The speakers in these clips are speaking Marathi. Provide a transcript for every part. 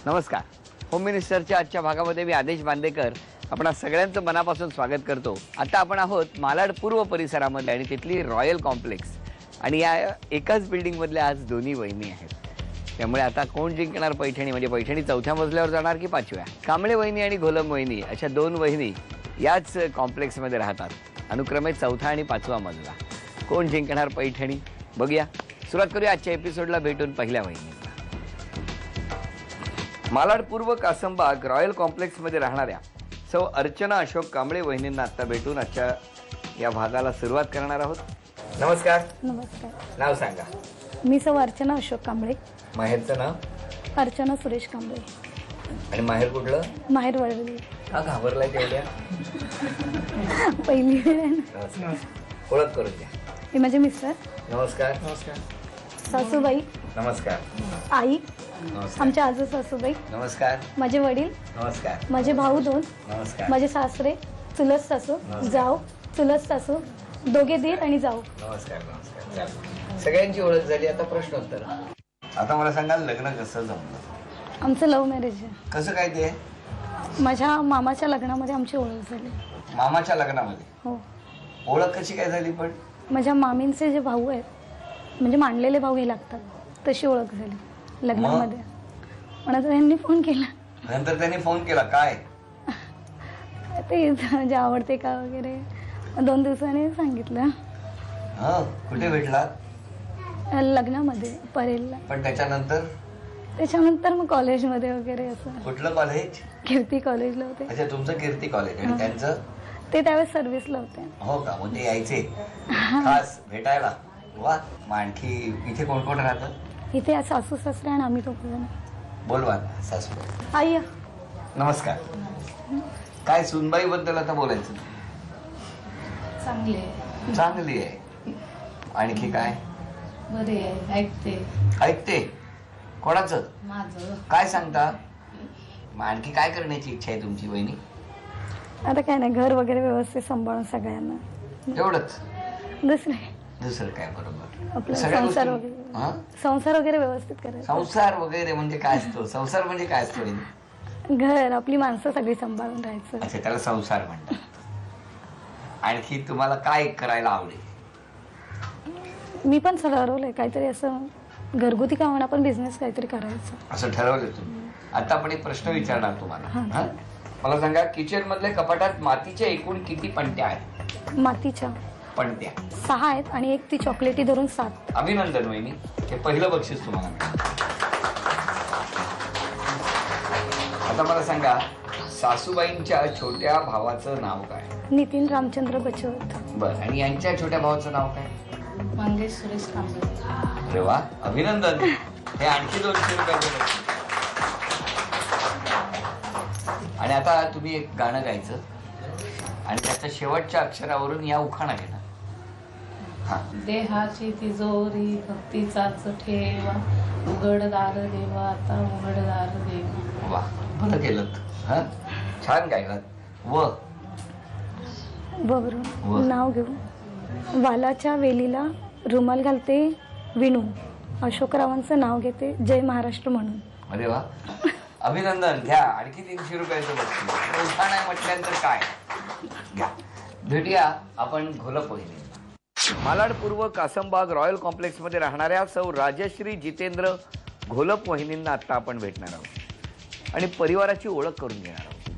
नमस्कार. होम मिनिस्टरच्या आजच्या भागामध्ये मी आदेश बांदेकर आपणा सगळ्यांचं मनापासून स्वागत करतो. आता आपण आहोत मालाड पूर्व परिसरामध्ये आणि तिथली रॉयल कॉम्प्लेक्स आणि या एकाच बिल्डिंगमधल्या आज दोन्ही वहिनी आहेत. त्यामुळे आता कोण जिंकणार पैठणी, म्हणजे पैठणी चौथ्या मजल्यावर जाणार की पाचव्या? कांबळे वहिनी आणि घोलम वहिनी अशा दोन वहिनी याच कॉम्प्लेक्समध्ये राहतात, अनुक्रमे चौथा आणि पाचवा मजला. कोण जिंकणार पैठणी बघूया. सुरुवात करूया आजच्या एपिसोडला भेटून पहिल्या वहिनी. मालाड पूर्व कासमबाग रॉयल कॉम्प्लेक्समध्ये राहणाऱ्या सौ अर्चना अशोक कांबळे वहिनींना आता भेटून आजच्या या भागाला सुरुवात करणार आहोत. नमस्कार. नमस्कार. नाव सांगा. मी सौ अर्चना अशोक कांबळे. माहेरचं नाव? अर्चना सुरेश कांबळे. आणि माहेर कुठलं? माहेर वळवली. हा, घाबरलाय तेवढ्या? पहिली वेळ आहे ना. नमस्कार. ओळख करून द्या. हे माझे मिस्टर. नमस्कार. नमस्कार. सासूबाई. नमस्कार. आई. नमस्कार. आमच्या आजू सासूबाई. नमस्कार. माझे वडील. नमस्कार. माझे भाऊ दोन. नमस्कार. माझे सासरे, चुलत सासू, जाऊ, चुलत सासू, दोघे दीर आणि जाऊ. नमस्कार. नमस्कार. चालेल. सगळ्यांची ओळख झाली. आता प्रश्नोत्तर. आता मला सांगा, लग्न कसं जमलं? आमचं लव्ह मॅरेज आहे. कसं काय ते? माझ्या मामाच्या लग्नामध्ये आमची ओळख झाली. मामाच्या लग्नामध्ये? हो. ओळख कशी काय झाली? पण माझ्या मामींचे जे भाऊ आहेत, म्हणजे मांडलेले भाऊ हे लागतात, तशी ओळख झाली लग्नामध्ये. पण आता त्यांनी फोन केला. नंतर त्यांनी फोन केला काय? ते जे आवडते का वगैरे 2 दिवसांनी सांगितलं. कुठे भेटला? लग्नामध्ये परेलला. पण त्याच्यानंतर मग कॉलेजमध्ये वगैरे असं. कुठलं कॉलेज? कीर्ती कॉलेजला होते. अच्छा, तुमचं कीर्ती कॉलेज. आणि त्यांचं? ते त्यावेळेस सर्व्हिसला होते. हो का? म्हणजे यायचे खास भेटायला? वा. मग आणखी इथे कोण कोण राहतं? इथे सासू सासरे आणि आम्ही तो बोलवा सासू. आई. नमस्कार. काय सुनबाई बद्दल आता बोलायचं? चांगली आहे. आणखी काय? बरे आहे. ऐकते. कोणाचं? माझं. काय सांगता? मग आणखी काय करण्याची इच्छा आहे तुमची वहिनी? आता काय नाही, घर वगैरे व्यवस्थित सांभाळून सगळ्यांना. एवढंच? दुसरं काय? बरोबर. आपला सगळ्या संसार गोष्टी- वगैरे, संसार वगैरे व्यवस्थित करायचा. संसार वगैरे म्हणजे काय असतो? संसार म्हणजे काय असतो? घर, आपली माणसं सगळी सांभाळून राहायचं. अच्छा, त्याला संसार म्हणतात. आणखी तुम्हाला काय करायला आवडेल? मी पण ठरवलंय काहीतरी असं घरगुती का होणार, पण बिझनेस काहीतरी करायचं असं ठरवलं तुम्ही? आता आपण एक प्रश्न विचारणार तुम्हाला. हा? मला सांगा, किचन मधल्या कपाटात मातीच्या एकूण किती पणत्या आहेत? मातीच्या पणत्या 6 आहेत आणि एक ती चॉकलेटी धरून 7. अभिनंदन वहिनी, हे पहिलं बक्षीस तुम्हाला. आता मला सांगा, सासूबाईंच्या छोट्या भावाचं नाव काय? नितीन रामचंद्र बचवत. बर. आणि यांच्या छोट्या भावाचं नाव काय? मंगेश सुरेश कांबळे. अरे वा, अभिनंदन. हे आणखी 200 रुपये. आणि आता तुम्ही एक गाणं गायचं आणि त्याच्या शेवटच्या अक्षरावरून या उखाणा घेणार. देहाची तिजोरी भक्तीचाच ठेवा, उघडदार देवा आता उघडदार देवा. वा, बरं केलं. हा, छान गायलात. वरून नाव घेऊ. वालाच्या वेलीला रुमाल घालते विणू, अशोकरावांचं नाव घेते जय महाराष्ट्र म्हणून. अरे वा, अभिनंदन. घ्या आणखी 300 रुपयाचं बक्षीस. उखाणा आहे म्हटल्यानंतर काय घ्या. भेटूया आपण घोलप वहिनी. मालाड पूर्व कासमबाग रॉयल कॉम्प्लेक्समध्ये राहणाऱ्या सौ राजश्री जितेंद्र घोलप वहिनींना आता आपण भेटणार आहोत आणि परिवाराची ओळख करून घेणार आहोत.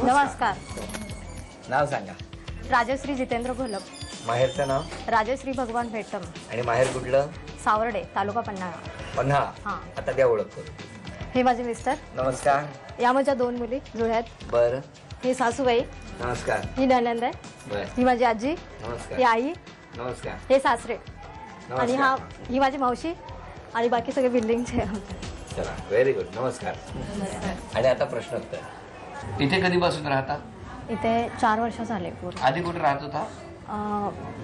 नमस्कार. नाव सांगा. राजश्री जितेंद्र घोलप. माहेरचं नाव? राजश्री भगवान भेटम. आणि माहेर कुठलं? सावर्डे, तालुका पन्हाळा. पन्हाळा. हां. आता द्या ओळख करून. हे माझे मिस्टर. नमस्कार. या माझ्या 2 मुली जुळ्यात. बरं. ही सासूबाई. नमस्कार. ही ननंद आहे. बरं. ही माझी आजी. नमस्कार. ही आई. नमस्कार. हे सासरे. आणि नमस्कार. ही माझी मावशी आणि बाकी सगळे बिल्डिंगचे. चला, व्हेरी गुड. नमस्कार. आणि आता प्रश्नोत्तर. इथे कधीपासून राहता? इथे 4 वर्ष झाले पूर्ण. आधी कुठे राहत होता?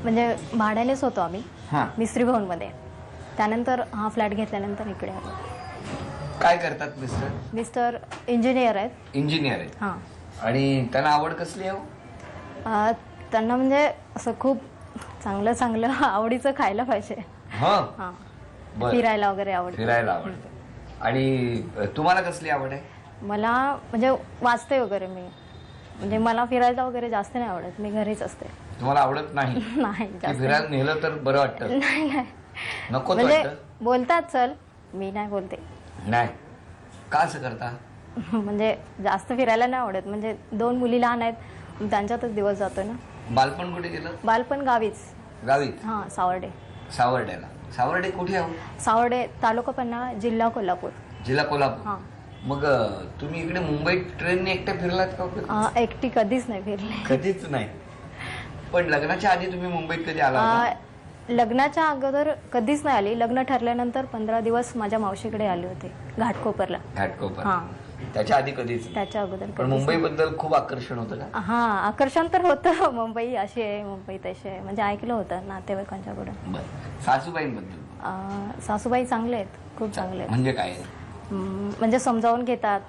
म्हणजे भाड्यानेच होतो आम्ही. हां. मिस्त्री भवनमध्ये. त्यानंतर हा फ्लॅट घेतल्यानंतर इकडे आलो. काय करतात मिस्टर? मिस्टर इंजिनियर आहेत. इंजिनियर आहेत. हां. आणि त्यांना आवड कसली आहे? त्यांना म्हणजे असं खूप चांगलं चांगलं आवडीचं खायला पाहिजे. हां. हां. बरं. फिरायला वगैरे आवडतं. फिरायला आवडतं. आणि तुम्हाला कसली आवड आहे? मला म्हणजे वाचते वगैरे मी, म्हणजे मला फिरायला वगैरे जास्त नाही आवडत, मी घरीच असते. तुम्हाला आवडत नाही? नाही की जास्त फिरायला नेलं तर बरं वाटतं? नाही नाही नकोच म्हणजे वाटतं? बोलतात चल, मी नाही बोलते. नाही. का असं करता? म्हणजे जास्त फिरायला नाही आवडत, म्हणजे 2 मुली लहान आहेत, त्यांच्यातच दिवस जातो ना. बालपण कुठे गेलं? बालपण गावीच. गावीत? हां, सावर्डे. सावर्ड्याला. सावर्डे कुठे आहो? सावर्डे तालुका पन्हाळा, जिल्हा कोल्हापूर. जिल्हा कोल्हापूर. हां. मग तुम्ही इकडे मुंबईत ट्रेनने एकट्या फिरलात का? एकटी कधीच नाही फिरले. कधीच नाही. पण लग्नाच्या आधी तुम्ही मुंबईत कधी आला होता? लग्नाच्या अगोदर कधीच नाही आली. लग्न ठरल्यानंतर 15 दिवस माझ्या मावशीकडे आले होते घाटकोपरला. घाटकोपर. हां, त्याच्या आधी कधीच नाही. त्याच्या अगोदर पण कधीच नाही. मुंबईबद्दल खूप आकर्षण होतं का? हां, आकर्षण तर होतं. मुंबई अशी आहे, मुंबई तशी आहे, म्हणजे ऐकलं होतं नातेवाईकांच्याकडून. बरं. सासूबाईंबद्दल? सासूबाई चांगले आहेत, खूप चांगले आहेत. म्हणजे काय? म्हणजे समजावून घेतात,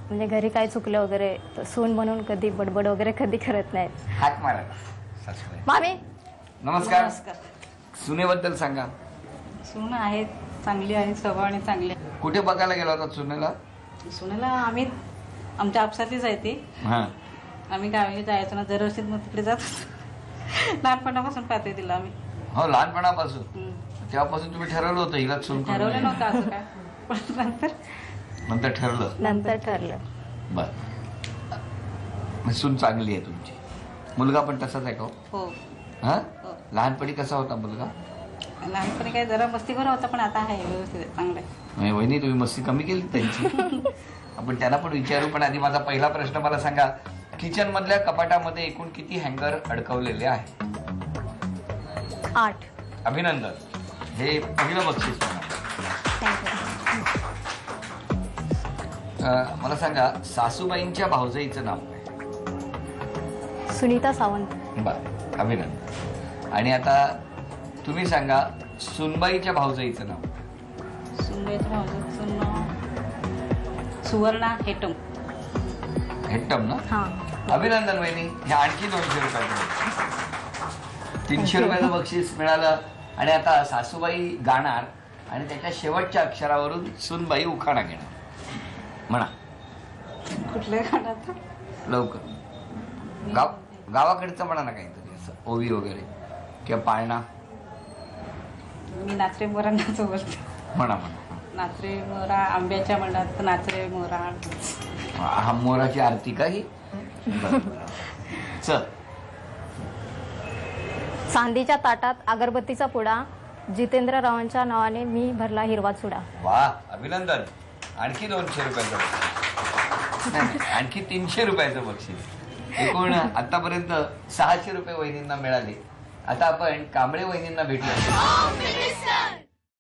म्हणजे घरी काय चुकलं वगैरे तर सून म्हणून कधी बडबड वगैरे कधी करत नाहीत. हात मारा सासूबाई. मामी नमस्कार. सुनेबद्दल सांगा. सून आहे, चांगली आहे, स्वभावाने चांगली आहे. कुठे बघायला गेला होता सुनेला? सुनेला आम्ही आमच्या आपसातलीच आहे ती. हा. आम्ही गावी जायचो ना, दरवर्षी मग तिकडे जात होतो. लहानपणापासून पाहते तिला आम्ही. हो, लहानपणापासून. हम्म. तेव्हापासून तुम्ही ठरवलं होतं हिला सून करून ठरवलं घ्यायचं? नव्हतं असं काय, पण नंतर ठरलं. नंतर ठरलं. बर. सून चांगली आहे तुमची. मुलगा पण तसाच आहे का? हो. हा. हो. लहानपणी कसा होता मुलगा? लहानपणी काय जरा मस्तीखोर होता, पण आता आहे व्यवस्थित आहे, चांगलं आहे. म्हणजे वहिनी तुम्ही मस्ती कमी केली त्यांची. आपण त्यांना पण विचारू, पण आधी माझा पहिला प्रश्न मला सांगा, किचन मधल्या कपाटामध्ये एकूण किती हँगर अडकवलेले आहे? 8. अभिनंदन. हे पहिलं बक्षीस मला. मला सांगा, सासूबाईंच्या भाऊजाईचं नाव काय? सुनीता सावंत. बर, अभिनंदन. आणि आता तुम्ही सांगा, सुनबाईच्या भाऊजाईचं नाव? सुनबाईचं भाऊजाईचं नाव सुवर्णा हेटम. हेट्टम ना? हां. अभिनंदन वहिनी. हे आणखी 200 रुपये. 300 रुपयाचं बक्षीस मिळालं. आणि आता सासूबाई गाणार आणि त्याच्या शेवटच्या अक्षरावरून सुनबाई उखाणा घेणार. म्हणा कुठल्या गाण्याचं? लवकर. गावाकडचं म्हणा ना काहीतरी, असं ओवी वगैरे किंवा पाळणा. मी नाचरे मोरा नाचो बोलते. म्हणा म्हणा. नाचरे मोरा आंब्याच्या मंडात नाचरे मोरा. हा, मोराची आरती का ही? चल. चांदीच्या ताटात अगरबत्तीचा पुडा, जितेंद्ररावांच्या नावाने मी भरला हिरवा चुडा. वा, अभिनंदन. आणखी 200 रुपयाचं बक्षीस. नाही, आणखी 300 रुपयाचं बक्षीस. एकूण आतापर्यंत 600 रुपये वहिनींना मिळाले. आता आपण कांबळे वहिनींना भेटूया.